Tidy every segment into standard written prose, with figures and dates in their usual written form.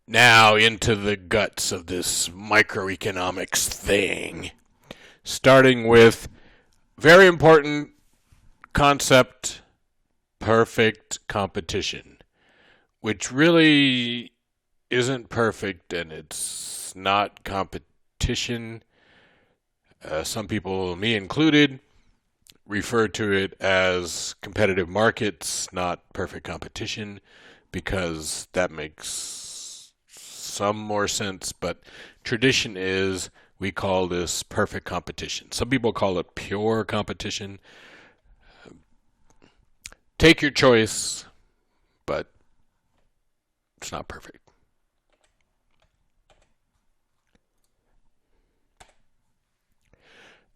Now into the guts of this microeconomics thing. Starting with very important concept, perfect competition, which really isn't perfect, and it's not competition. Some people, me included, refer to it as competitive markets, not perfect competition, because that makes some more sense, but tradition is we call this perfect competition. Some people call it pure competition. Take your choice, but it's not perfect.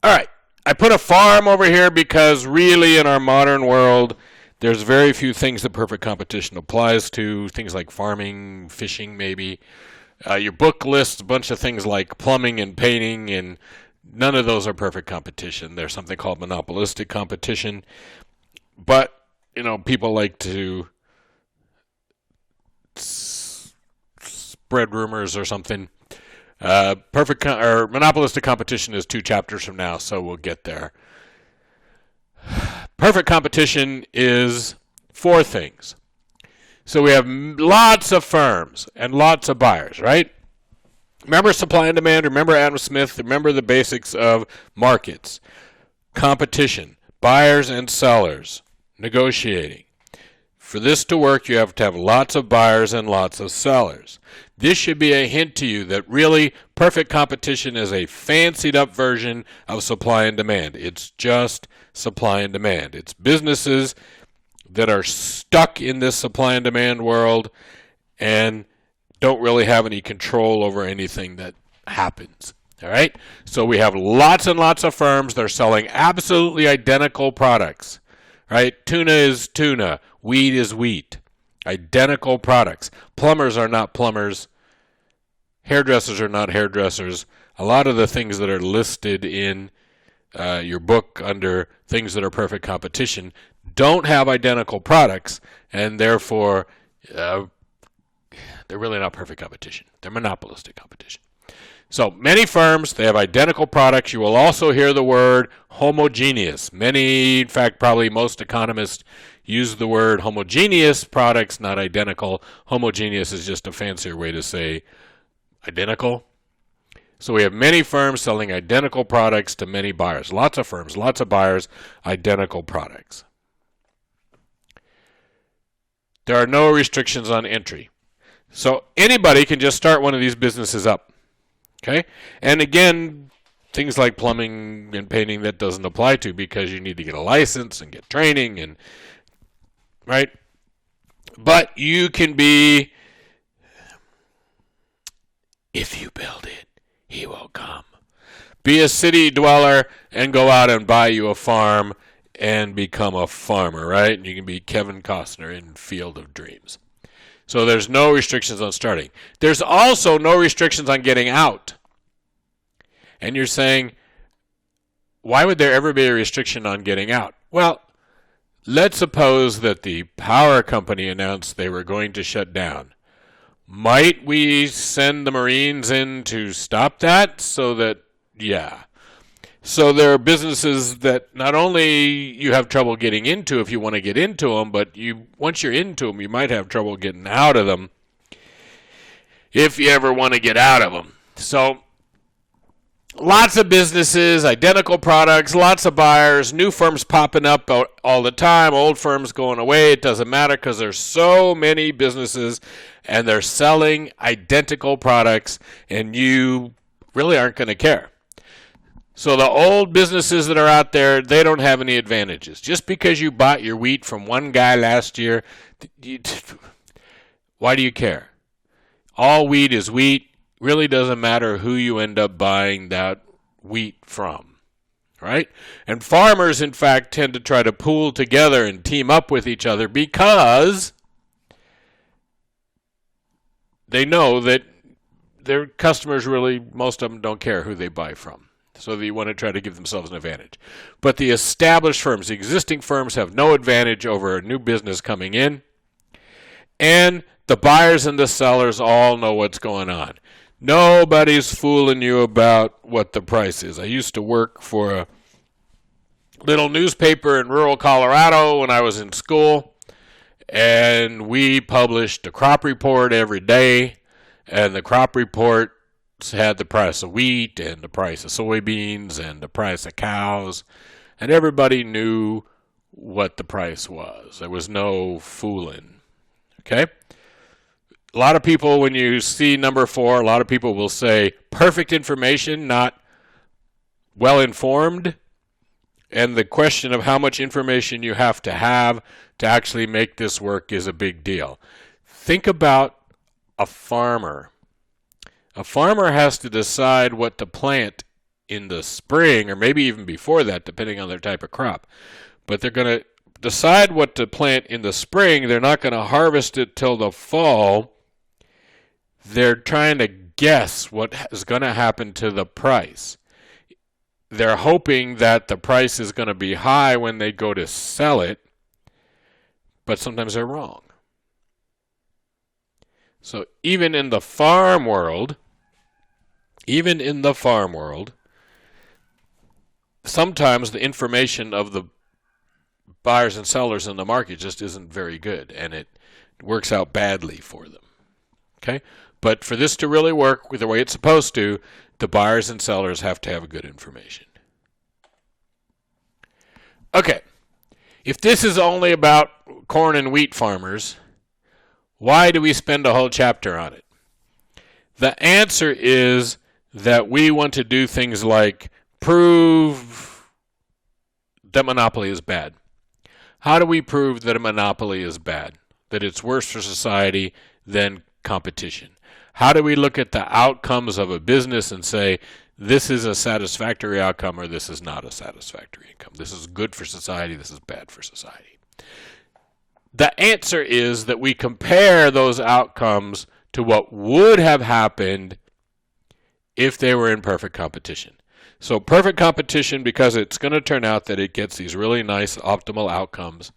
All right, I put a farm over here because really in our modern world, there's very few things that perfect competition applies to. Things like farming, fishing, maybe. Your book lists a bunch of things like plumbing and painting, and none of those are perfect competition. There's something called monopolistic competition. But, people like to spread rumors or something. Monopolistic competition is 2 chapters from now, so we'll get there. Perfect competition is 4 things. So we have lots of firms and lots of buyers, right? Remember supply and demand, remember Adam Smith, remember the basics of markets. Competition, buyers and sellers, negotiating. For this to work, you have to have lots of buyers and lots of sellers. This should be a hint to you that really perfect competition is a fancied up version of supply and demand. It's just supply and demand. It's businesses that are stuck in this supply and demand world and don't really have any control over anything that happens. All right? So we have lots and lots of firms that are selling absolutely identical products. Right? Tuna is tuna. Wheat is wheat. Identical products. Plumbers are not plumbers. Hairdressers are not hairdressers. A lot of the things that are listed in your book under things that are perfect competition don't have identical products, and therefore they're really not perfect competition. They're monopolistic competition. So many firms, they have identical products. You will also hear the word homogeneous. Many, in fact, probably most economists use the word homogeneous products, not identical. Homogeneous is just a fancier way to say identical. So we have many firms selling identical products to many buyers. Lots of firms, lots of buyers, identical products. There are no restrictions on entry. So anybody can just start one of these businesses up. Okay? And again, things like plumbing and painting that doesn't apply to because you need to get a license and get training and right? But you can be, if you build it, he will come. Be a city dweller and go out and buy you a farm and become a farmer, right? And you can be Kevin Costner in Field of Dreams. So there's no restrictions on starting. There's also no restrictions on getting out. And you're saying, why would there ever be a restriction on getting out? Well, let's suppose that the power company announced they were going to shut down. Might we send the Marines in to stop that? Yeah. So there are businesses that not only you have trouble getting into if you want to get into them, but once you're into them, you might have trouble getting out of them if you ever want to get out of them. So lots of businesses, identical products, lots of buyers, new firms popping up all the time, old firms going away. It doesn't matter because there's so many businesses and they're selling identical products and you really aren't going to care. So the old businesses that are out there, they don't have any advantages. Just because you bought your wheat from one guy last year, why do you care? All wheat is wheat. Really doesn't matter who you end up buying that wheat from, right? And farmers, in fact, tend to try to pool together and team up with each other because they know that their customers really, most of them don't care who they buy from. So they want to try to give themselves an advantage. But the established firms, the existing firms, have no advantage over a new business coming in. And The buyers and the sellers all know what's going on. Nobody's fooling you about what the price is. I used to work for a little newspaper in rural Colorado when I was in school, and we published a crop report every day, and the crop report had the price of wheat and the price of soybeans and the price of cows, and everybody knew what the price was. There was no fooling. Okay? A lot of people, when you see number 4, a lot of people will say perfect information, not well informed. And the question of how much information you have to actually make this work is a big deal. Think about a farmer. A farmer has to decide what to plant in the spring, or maybe even before that, depending on their type of crop. But they're going to decide what to plant in the spring. They're not going to harvest it till the fall. They're trying to guess what is going to happen to the price. They're hoping that the price is going to be high when they go to sell it, but sometimes they're wrong. So even in the farm world, sometimes the information of the buyers and sellers in the market just isn't very good, and it works out badly for them. Okay? But for this to really work the way it's supposed to, the buyers and sellers have to have good information. Okay. If this is only about corn and wheat farmers, why do we spend a whole chapter on it? The answer is that we want to do things like prove that monopoly is bad. How do we prove that a monopoly is bad? That it's worse for society than competition? How do we look at the outcomes of a business and say, this is a satisfactory outcome or this is not a satisfactory outcome? This is good for society, this is bad for society. The answer is that we compare those outcomes to what would have happened if they were in perfect competition. So perfect competition, because it's going to turn out that it gets these really nice optimal outcomes.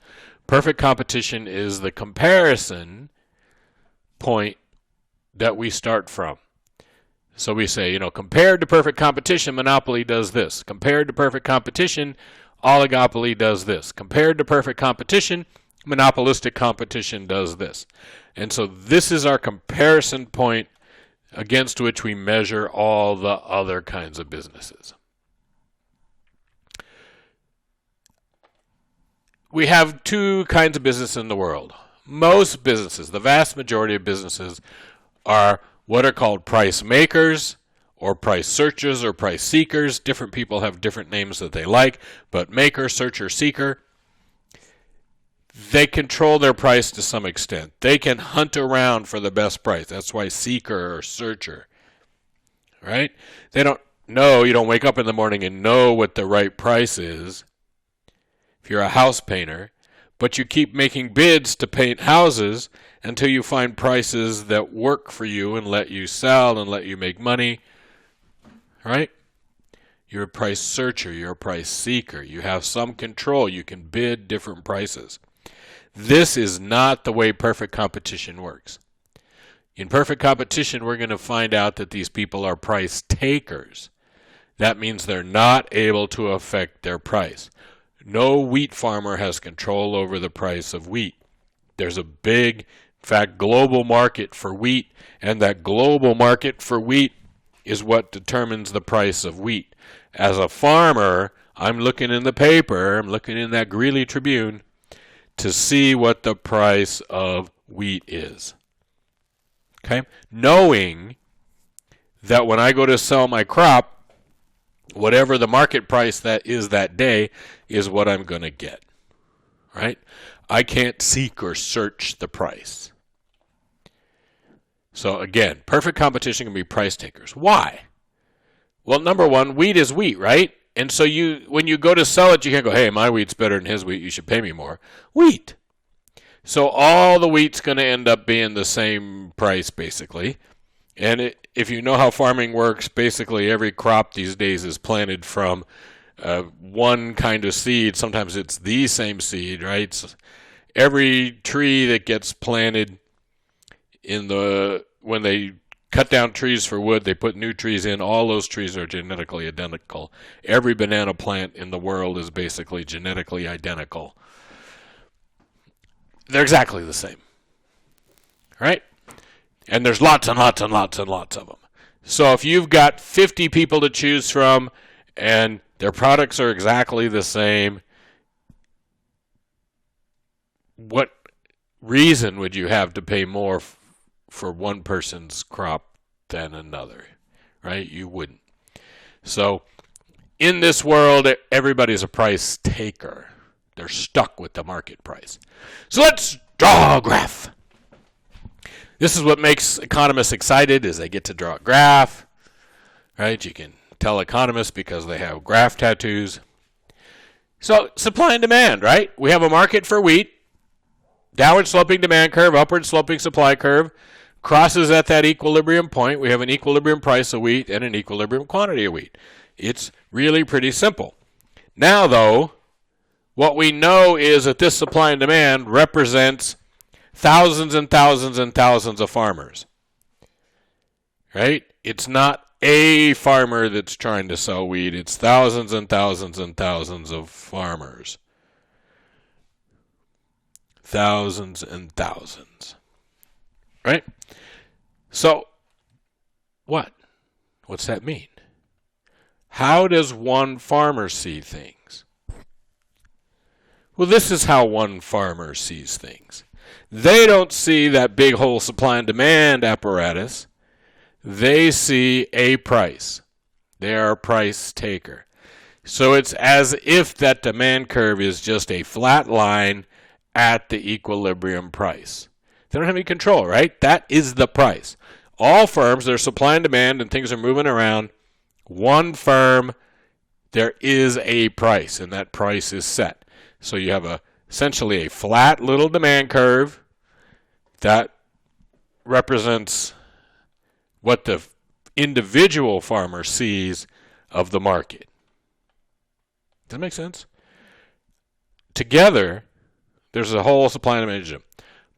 Perfect competition is the comparison point that we start from. So we say, compared to perfect competition, monopoly does this. Compared to perfect competition, oligopoly does this. Compared to perfect competition, monopolistic competition does this. And so this is our comparison point against which we measure all the other kinds of businesses. We have 2 kinds of business in the world. Most businesses, the vast majority of businesses, are what are called price makers or price searchers or price seekers. Different people have different names that they like, but maker, searcher, seeker, they control their price to some extent. They can hunt around for the best price. That's why seeker or searcher, right? You don't wake up in the morning and know what the right price is if you're a house painter, but you keep making bids to paint houses until you find prices that work for you and let you sell and let you make money, right? You're a price searcher, you're a price seeker. You have some control. You can bid different prices. This is not the way perfect competition works. In perfect competition, we're going to find out that these people are price takers. That means they're not able to affect their price. No wheat farmer has control over the price of wheat. There's a big, in fact, global market for wheat, and that global market for wheat is what determines the price of wheat. As a farmer, I'm looking in the paper, I'm looking in that Greeley Tribune to see what the price of wheat is. Okay? Knowing that when I go to sell my crop, whatever the market price that is that day is what I'm going to get. Right? I can't seek or search the price. So again, perfect competition can be price takers. Why? Well, number one, wheat is wheat, right? And so when you go to sell it, you can't go, hey, my wheat's better than his wheat, you should pay me more. Wheat. So all the wheat's going to end up being the same price, basically. And if you know how farming works, basically every crop these days is planted from one kind of seed. Sometimes it's the same seed, right? So every tree that gets planted when they cut down trees for wood, they put new trees in. All those trees are genetically identical. Every banana plant in the world is basically genetically identical. They're exactly the same, right? And there's lots and lots and lots and lots of them. So if you've got 50 people to choose from and their products are exactly the same, what reason would you have to pay more for one person's crop than another, right? You wouldn't. So in this world, everybody's a price taker. They're stuck with the market price. So let's draw a graph. This is what makes economists excited, is they get to draw a graph, right? You can tell economists because they have graph tattoos. So supply and demand, right? We have a market for wheat. Downward sloping demand curve, upward sloping supply curve, crosses at that equilibrium point. We have an equilibrium price of wheat and an equilibrium quantity of wheat. It's really pretty simple. Now, though, what we know is that this supply and demand represents thousands and thousands and thousands of farmers, right? It's not a farmer that's trying to sell wheat. It's thousands and thousands and thousands of farmers. Thousands and thousands, right? So what's that mean? How does one farmer see things? Well, this is how one farmer sees things. They don't see that big whole supply and demand apparatus. They see a price. They are a price taker. So it's as if that demand curve is just a flat line at the equilibrium price. They don't have any control, right? That is the price. All firms, there's supply and demand and things are moving around. One firm, there is a price, and that price is set. So you have essentially a flat little demand curve that represents what the individual farmer sees of the market. Does that make sense? Together, there's a whole supply and demand.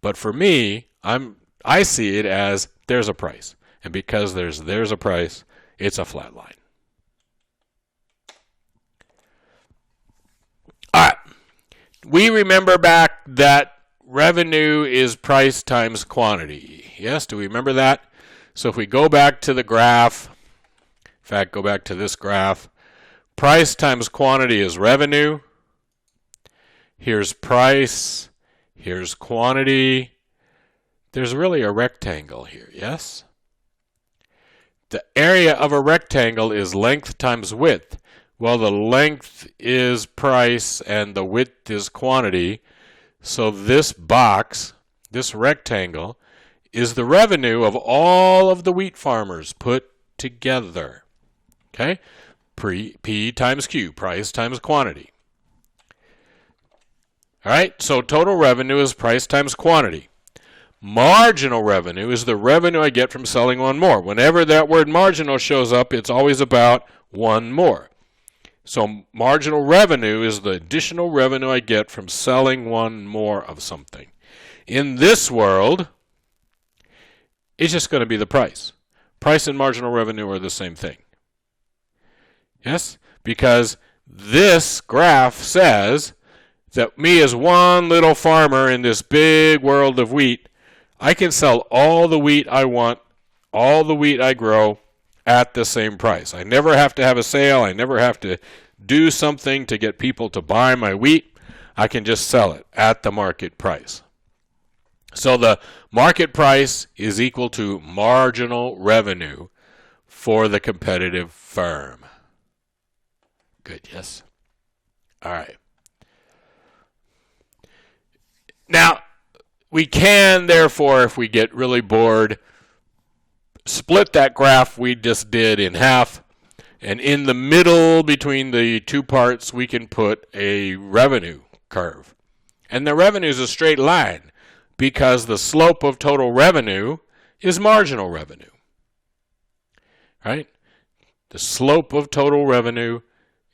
But for me, I see it as there's a price. And because there's a price, it's a flat line. All right. We remember back that revenue is price times quantity. Yes, do we remember that? So if we go back to the graph, in fact, go back to this graph, price times quantity is revenue. Here's price. Here's quantity. There's really a rectangle here, yes? The area of a rectangle is length times width. Well, the length is price and the width is quantity. So this box, this rectangle, is the revenue of all of the wheat farmers put together. Okay? P times Q, price times quantity. All right, so total revenue is price times quantity. Marginal revenue is the revenue I get from selling one more. Whenever that word marginal shows up, it's always about one more. So marginal revenue is the additional revenue I get from selling one more of something. In this world, it's just going to be the price. Price and marginal revenue are the same thing. Yes? Because this graph says that me as one little farmer in this big world of wheat, I can sell all the wheat I want, all the wheat I grow at the same price. I never have to have a sale. I never have to do something to get people to buy my wheat. I can just sell it at the market price. So the market price is equal to marginal revenue for the competitive firm. Good, yes? All right. Now, we can, therefore, if we get really bored, split that graph we just did in half, and in the middle between the two parts, we can put a revenue curve. And the revenue is a straight line because the slope of total revenue is marginal revenue. Right? The slope of total revenue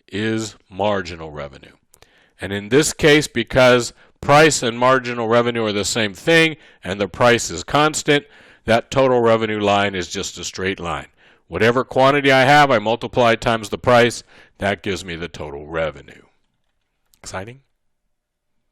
is marginal revenue. And in this case, because price and marginal revenue are the same thing and the price is constant, that total revenue line is just a straight line. Whatever quantity I have, I multiply times the price. That gives me the total revenue. Exciting?